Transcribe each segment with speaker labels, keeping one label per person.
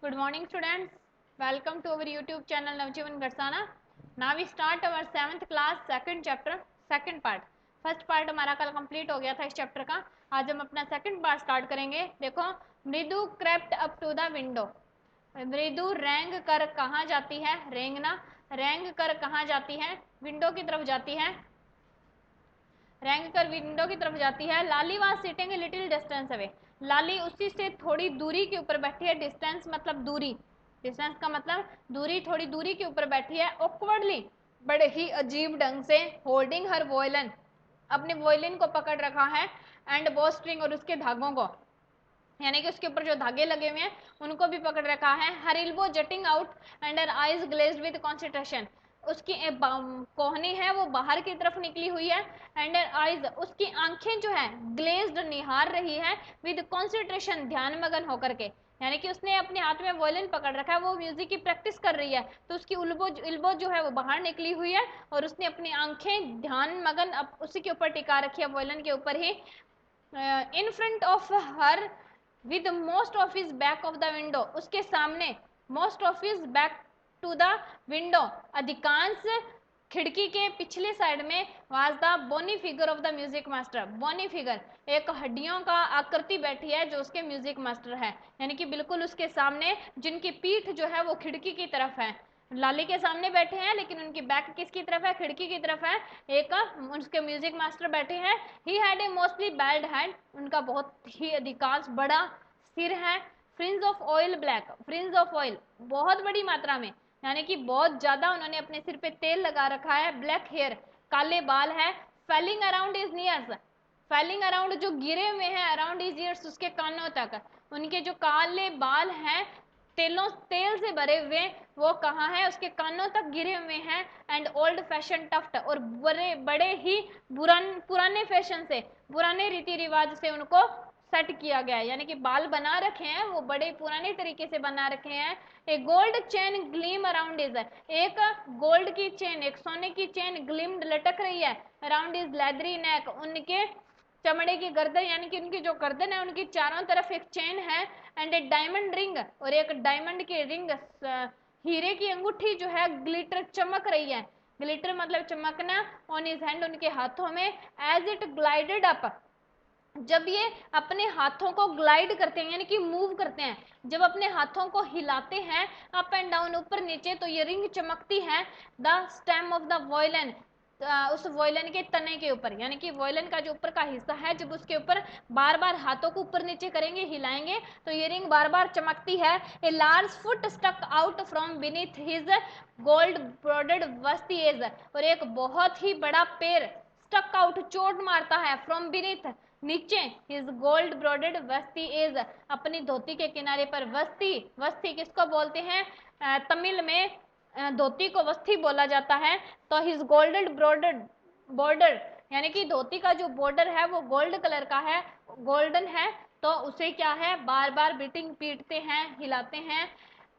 Speaker 1: Good morning, students. Welcome to our YouTube channel Navjeevan Garsana. Now we start our 7th class second chapter second part. First part हमारा कल complete हो गया था इस chapter का. आज हम अपना सेकंड पार्ट स्टार्ट करेंगे. देखो, Mridu crept up to the window. Mridu रेंग कर कहाँ जाती है? रेंगना. रेंग कर कहाँ जाती है? विंडो की तरफ जाती है. रेंग कर विंडो की तरफ जाती है. Lali was sitting little distance away. Lali उसी से थोड़ी दूरी के ऊपर बैठी है. डिस्टेंस मतलब दूरी. डिस्टेंस का मतलब दूरी. थोड़ी दूरी के ऊपर बैठी है. ऑकवर्डली, बड़े ही अजीब ढंग से. होल्डिंग हर वोयलन, अपने वोयलिन को पकड़ रखा है. एंड बो स्ट्रिंग, और उसके धागों को, यानी कि उसके ऊपर जो धागे लगे हुए हैं उनको भी पकड़ रखा है. Her elbow jutting out and her eyes glazed with concentration. उसकी कोहनी है वो बाहर की तरफ निकली हुई है. एंड आईज, उसकी आंखें जो है ग्लेज्ड, निहार रही है. विद कॉन्सेंट्रेशन, ध्यान मगन होकर के. यानी कि उसने अपने हाथ में वॉयलिन पकड़ रखा है, वो म्यूजिक की प्रैक्टिस कर रही है, तो उसकी इल्बो जो है वो बाहर निकली हुई है और उसने अपनी आंखें ध्यान मगन उसी के ऊपर टिका रखी है, वॉयलिन के ऊपर ही. In front of her with most of his back of the window, उसके सामने most of his back to the window, अधिकांश खिड़की के पिछले साइड में was the bony figure of the music master. Bony figure, एक हड्डियों का आकृति बैठी है जो उसके म्यूजिक मास्टर है. यानी कि बिल्कुल उसके सामने, जिनकी पीठ जो है वो खिड़की की तरफ है. लाली के सामने बैठे हैं लेकिन उनकी बैक किसकी तरफ है? खिड़की की तरफ है. एक उसके म्यूजिक मास्टर बैठे हैं. He had a mostly bald head, उनका बहुत ही अधिकांश बड़ा सिर है. Fringe of oil black, fringe of oil बहुत बड़ी मात्रा में, यानी कि बहुत ज्यादा उन्होंने अपने सिर पे तेल लगा रखा है. ब्लैक हेयर, काले बाल है. Falling around his ears, falling around जो गिरे हुए हैं अराउंड इज ईयर्स, उसके कानों तक. उनके जो काले बाल हैं तेल से भरे हुए, वो कहाँ है? उसके कानों तक गिरे हुए हैं. एंड ओल्ड फैशन टफ्ट, और बड़े बड़े ही पुराने फैशन से, पुराने रीति रिवाज से उनको सेट किया गया है. यानी कि बाल बना रखे हैं वो बड़े पुराने तरीके से बना रखे हैं. A gold chain gleam around his, एक गोल्ड की चेन, एक सोने की चेन ग्लीम्ड, लटक रही है. अराउंड इज लेदरी नेक, उनके चमड़े की गर्दन, यानी कि उनकी जो गर्दन है उनकी चारों तरफ एक चेन है. एंड ए डायमंड रिंग, और एक डायमंड की रिंग, हीरे की अंगूठी जो है ग्लिटर, चमक रही है. ग्लिटर मतलब चमकना. ऑन हिज हैंड, उनके हाथों में. एज इट ग्लाइडेड अप, जब ये अपने हाथों को ग्लाइड करते हैं यानी कि मूव करते हैं, जब अपने हाथों को हिलाते हैं अप एंड डाउन, ऊपर नीचे, तो ये रिंग चमकती है. The stem of the violin, उस वॉयलन के तने के ऊपर, यानी कि वॉयलन का जो ऊपर का हिस्सा है, जब उसके ऊपर बार बार हाथों को ऊपर नीचे करेंगे, हिलाएंगे, तो ये रिंग बार बार चमकती है. A large foot stuck out from beneath his gold brocaded वस्तीज, और एक बहुत ही बड़ा पैर स्टक आउट, चोट मारता है, फ्रॉम बीनीथ, नीचे, हिज गोल्ड ब्रॉडेड वस्ती इज, अपनी धोती के किनारे पर. वस्ती, वस्ती किसको बोलते हैं? तमिल में धोती को वस्ती बोला जाता है. तो हिज गोल्डन ब्रॉडेड बॉर्डर, यानी कि धोती का जो बॉर्डर है वो गोल्ड कलर का है, गोल्डन है, तो उसे क्या है? बार बार बीटिंग, पीटते हैं, हिलाते हैं.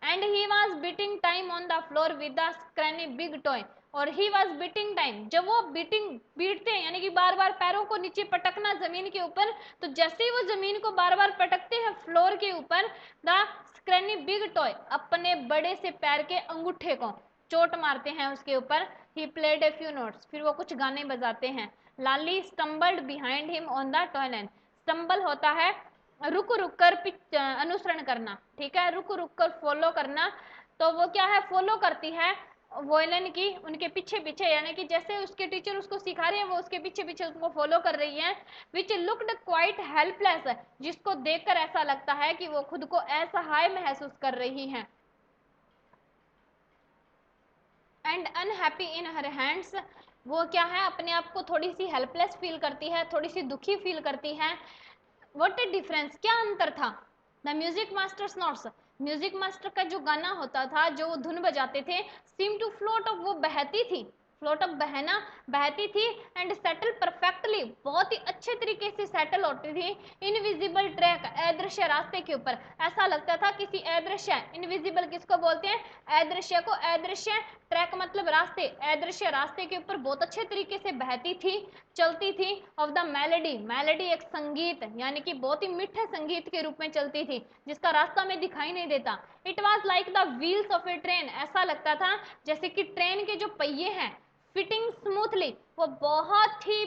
Speaker 1: And he was beating time on the floor with the scrawny big toe, और ही वॉज बीटिंग टाइम, जब वो बीटते हैं यानी कि बार बार पैरों को नीचे पटकना जमीन के ऊपर, तो जैसे ही वो जमीन को बार बार पटकते हैं फ्लोर के ऊपर, द स्क्रैनी बिग टॉय, अपने बड़े से पैर के अंगूठे को चोट मारते हैं उसके ऊपर. He played a few notes, फिर वो कुछ गाने बजाते हैं. Lali stumbled behind him on the toilet, stumble होता है रुक रुक कर अनुसरण करना, ठीक है, रुक रुक कर फॉलो करना. तो वो क्या है? फॉलो करती है वॉयलन की, उनके पीछे पीछे, यानी कि जैसे उसके टीचर उसको सिखा रहे हैं वो उसके पीछे पीछे उसको फॉलो कर रही है. विच लुक्ड क्वाइट हेल्पलेस, जिसको देखकर ऐसा लगता है कि वो खुद को असहाय महसूस कर रही है. And unhappy in her hands, वो क्या है? अपने आप को थोड़ी सी हेल्पलेस फील करती है, थोड़ी सी दुखी फील करती है. व्हाट ए डिफरेंस, क्या अंतर था? The music masters notes, music master का जो गाना होता था, जो वो धुन बजाते थे, सीम टू फ्लोट ऑफ, वो बहती थी, फ्लोट ऑफ बहना, बहती थी. एंड सेटल परफेक्टली, बहुत ही अच्छे तरीके से सेटल होती थी. इनविजिबल ट्रैक, अदृश्य रास्ते के ऊपर, ऐसा लगता था किसी अदृश्य, इनविजिबल किसको बोलते हैं? अदृश्य को. अदृश्य ट्रैक मतलब रास्ते, अदृश्य रास्ते के ऊपर बहुत अच्छे तरीके से बहती थी, चलती थी. ऑफ द मेलेडी, मेलेडी एक संगीत, यानी कि बहुत ही मीठे संगीत के रूप में चलती थी, जिसका रास्ता में दिखाई नहीं देता. It was like the wheels of A train, ऐसा लगता था जैसे कि ट्रेन के जो पहिए हैं फिटिंग स्मूथली, वो बहुत ही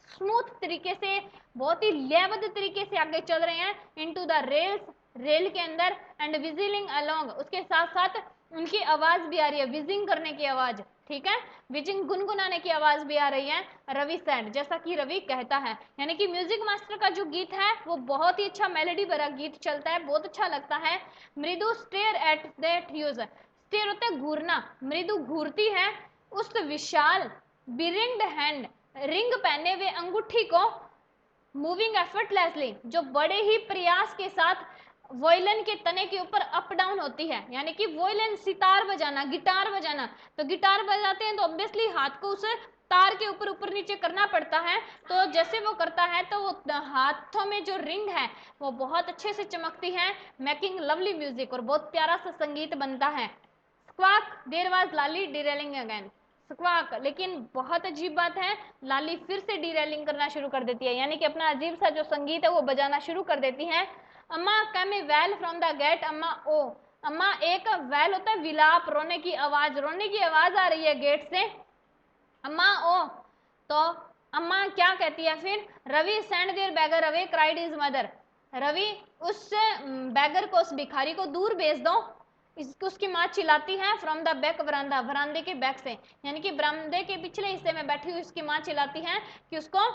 Speaker 1: स्मूथ तरीके से, बहुत ही लयबद्ध तरीके से आगे चल रहे हैं इनटू द रेल्स, रेल के अंदर, एंड विजिलिंग अलोंग, उसके साथ साथ उनकी आवाज भी आ रही है, विजिंग करने की आवाज, ठीक है, विजिंग गुनगुनाने की आवाज भी आ रही है। रवि सेड, जैसा कि रवि कहता है, यानी कि म्यूजिक मास्टर का जो गीत है वो बहुत ही अच्छा मेलोडी भरा गीत चलता है, बहुत अच्छा लगता है। Mridu stare at that huge, stare होता है घूरना, मृदु घूरती है उस विशाल बिरिंग्ड हैंड, रिंग पहने हुए अंगूठी को, मूविंग एफर्टलेसली, जो बड़े ही प्रयास के साथ वोयलिन के तने के ऊपर अप डाउन होती है, यानी कि वोयलिन सितार बजाना, गिटार बजाना, तो गिटार बजाते हैं तो ऑब्वियसली हाथ को उसे तार के ऊपर ऊपर नीचे करना पड़ता है, तो जैसे वो करता है तो वो हाथों में जो रिंग है वो बहुत अच्छे से चमकती है, मेकिंग लवली म्यूजिक, और बहुत प्यारा सा संगीत बनता है। Squawk, there was Lali derailing again, squawk, लेकिन बहुत अजीब बात है, लाली फिर से डीरेलिंग करना शुरू कर देती है, यानी कि अपना अजीब सा जो संगीत है वो बजाना शुरू कर देती है। अम्मा कम ए वेल फ्रॉम द गेट, अम्मा ओ, अम्मा एक वेल होता है विलाप, रोने की आवाज, रोने की आवाज आ रही है गेट से, अम्मा ओ, तो अम्मा क्या कहती है फिर, Ravi send there beggar away, cried his mother, Ravi उस बैगर को, उस भिखारी को दूर भेज दो, उसकी माँ चिल्लाती है, फ्रॉम द बैक वरांदा, वरांदे के बैक से, यानी कि बरामदे के पिछले हिस्से में बैठी हुई उसकी माँ चिल्लाती है कि उसको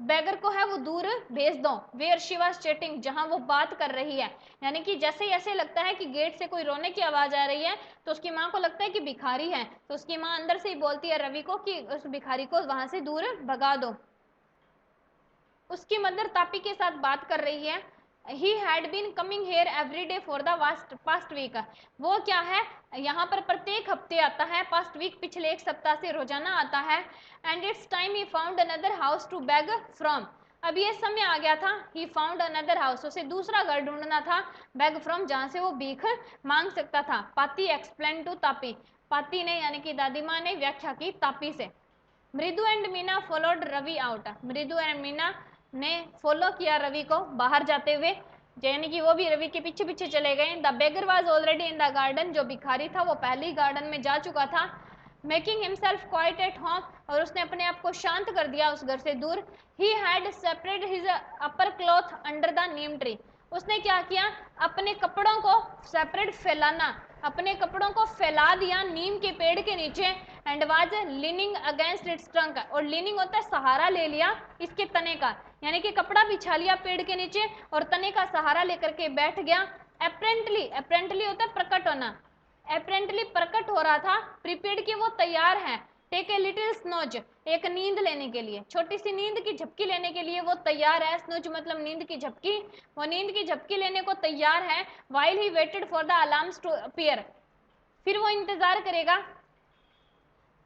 Speaker 1: बैगर को है वो दूर भेज दो, वेयर शी वाज चैटिंग, जहां वो बात कर रही है, यानी कि जैसे ही ऐसे लगता है कि गेट से कोई रोने की आवाज आ रही है तो उसकी माँ को लगता है कि भिखारी है, तो उसकी माँ अंदर से ही बोलती है रवि को कि उस भिखारी को वहां से दूर भगा दो। उसकी मदर तापी के साथ बात कर रही है, he had been coming here every day for the past week, वो क्या है यहाँ पर प्रत्येक हफ्ते आता है, पास्ट वीक पिछले एक सप्ताह से रोजाना आता है, and it's time he found another house to beg from, अब ये समय आ गया था, ही फाउंड अनदर हाउस, उसे दूसरा घर ढूंढना था, बैग फ्रॉम, जहां से वो भीख मांग सकता था। पाती एक्सप्लेन टू तापी, पाती ने यानी कि दादी माँ ने व्याख्या की तापी से। Mridu and Meena followed Ravi out, Mridu and Meena ने फॉलो किया रवि को बाहर जाते हुए, यानी कि वो भी रवि के पीछे पीछे चले गए। The beggar was already in the garden, जो भिखारी था वो पहले ही गार्डन में जा चुका था। Making himself quite at home, और उसने अपने आप को शांत कर दिया उस घर से दूर। He had separate his upper cloth under the Neem tree, उसने क्या किया, अपने कपड़ों को सेपरेट फैलाना, अपने कपड़ों को फैला दिया नीम के पेड़ के नीचे, and was leaning against it's trunk, और लीनिंग होता है सहारा ले लिया इसके तने का, यानी कि कपड़ा बिछा लिया पेड़ के नीचे और तने का सहारा लेकर के बैठ गया। अप्रेंटली, अप्रेंटली होता है प्रकट होना, अप्रेंटली प्रकट हो रहा था, प्रीपेड की वो तैयार है, टेक ए लिटिल स्नोज, एक नींद लेने के लिए, छोटी सी नींद की झपकी लेने के लिए वो तैयार है, स्नोज मतलब नींद की झपकी, वो नींद की झपकी लेने को तैयार है। While he waited for the alarms to appear, फिर वो इंतजार करेगा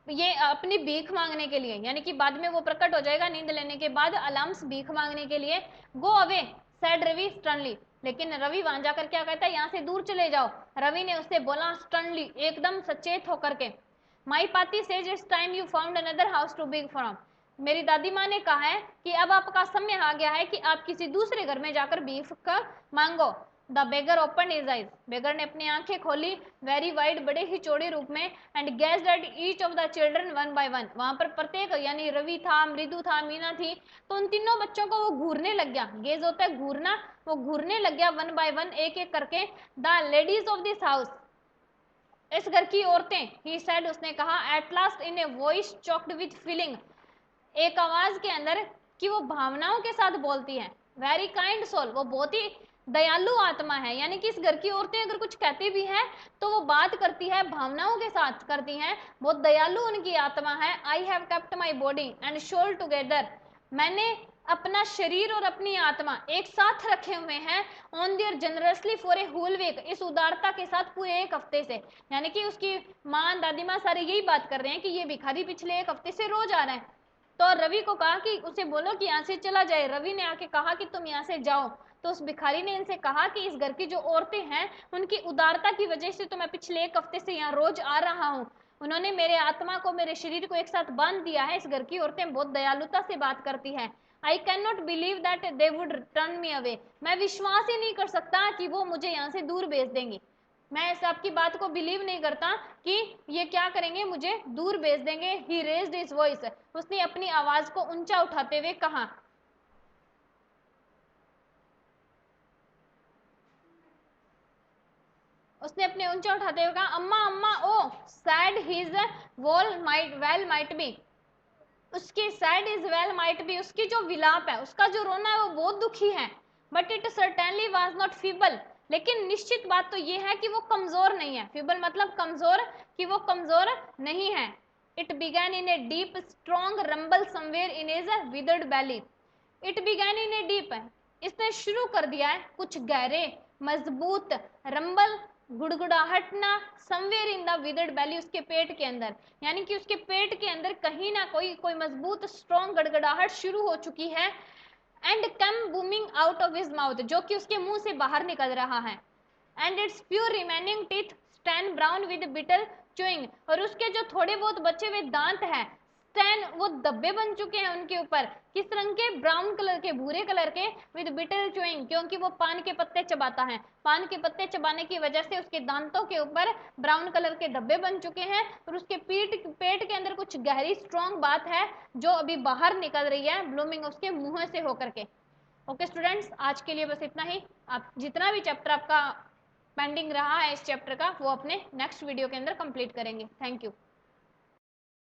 Speaker 1: ये अपनी भीख मांगने के लिए, यानी कि बाद में वो प्रकट हो जाएगा नींद लेने के बाद, अलार्म्स भीख मांगने के लिए। Go away said Ravi sternly, लेकिन रवि वहां जाकर क्या कहता है, यहाँ से दूर चले जाओ, रवि ने उससे बोला स्टर्नली, एकदम सचेत होकर के। माई पाती says it's time you found another house to beg from, मेरी दादी माँ ने कहा है कि अब आपका समय आ गया है कि आप किसी दूसरे घर में जाकर भीख का मांगो। The beggar open his eyes, beggar ने अपनी आंखें खोली, वेरी वाइड, बड़े ही चौड़े रूप में, and gazed at each of the children one by one, वहां पर प्रत्येक, यानी रवि था, मृदु था, मीना थी, तो उन तीनों बच्चों को वो घूरने लग गया, गेज होता है घूरना, वो घूरने लग गया वन बाय वन, एक एक करके। The ladies of this house, इस घर की औरतें, ही सेड, उसने कहा, at last in a voice choked with feeling, एक आवाज के अंदर कि वो भावनाओं के साथ बोलती है, वेरी काइंड सोल, वो बहुत ही दयालु आत्मा है, यानी कि इस घर की औरतें अगर कुछ कहती भी हैं तो वो बात करती है भावनाओं के साथ करती हैं, बहुत दयालु उनकी आत्मा है। I have kept my body and soul together, मैंने अपना शरीर और अपनी आत्मा एक साथ रखे हुए हैं, on their generously for a whole week, इस उदारता के साथ पूरे एक हफ्ते से, यानी कि उसकी माँ दादी माँ सारे यही बात कर रहे हैं कि ये भिखारी पिछले एक हफ्ते से रोज आ रहे हैं। तो रवि को कहा कि उसे बोलो कि यहाँ से चला जाए, रवि ने आके कहा कि तुम यहाँ से जाओ, तो उस भिखारी ने इनसे कहा कि इस घर की जो औरतें हैं उनकी उदारता की वजह से तो मैं पिछले एक हफ्ते से यहाँ रोज आ रहा हूँ, उन्होंने मेरे आत्मा को, मेरे शरीर को एक साथ बांध दिया है, इस घर की औरतें बहुत दयालुता से बात करती है। I can not believe that they would turn me away, मैं विश्वास ही नहीं कर सकता कि वो मुझे यहाँ से दूर भेज देंगे, मैं इस आपकी बात को बिलीव नहीं करता कि ये क्या करेंगे, मुझे दूर भेज देंगे। ही रेज्ड हिज वॉइस, उसने अपनी आवाज को ऊंचा उठाते हुए कहा। उसने अपने ऊंचा उठाते हुए कहा, अम्मा अम्मा oh said his wail might be, उसकी said is wail might be, उसकी जो विलाप है, उसका जो रोना है वो बहुत दुखी है। But it certainly was not feeble, लेकिन निश्चित बात तो ये है कि वो कमजोर नहीं है। फीबल मतलब कमजोर, कि वो कमजोर नहीं है। It began in a deep strong rumble somewhere in his withered belly, it began in a deep, इसने शुरू कर दिया है कुछ गहरे मजबूत रंबल गुड़गुड़ाहटना somewhere in the withered belly, उसके पेट के अंदर, यानी कि उसके पेट के अंदर कहीं ना कोई मजबूत स्ट्रॉन्ग गड़गड़ाहट शुरू हो चुकी है। And come booming out of his mouth, जो कि उसके मुंह से बाहर निकल रहा है। And it's pure remaining teeth stand brown with bitter chewing, और उसके जो थोड़े बहुत बचे हुए दांत हैं स्टैन, वो धब्बे बन चुके हैं उनके ऊपर, किस रंग के, ब्राउन कलर के, भूरे कलर के, विद बिटर चुइंग, क्योंकि वो पान के पत्ते चबाता है, पान के पत्ते चबाने की वजह से उसके दांतों के ऊपर ब्राउन कलर के धब्बे बन चुके हैं, और उसके पेट के अंदर कुछ गहरी स्ट्रॉन्ग बात है जो अभी बाहर निकल रही है, ब्लूमिंग उसके मुंह से होकर के। ओके स्टूडेंट्स, आज के लिए बस इतना ही। आप जितना भी चैप्टर आपका पेंडिंग रहा है इस चैप्टर का, वो अपने नेक्स्ट वीडियो के अंदर कंप्लीट करेंगे। Thank you.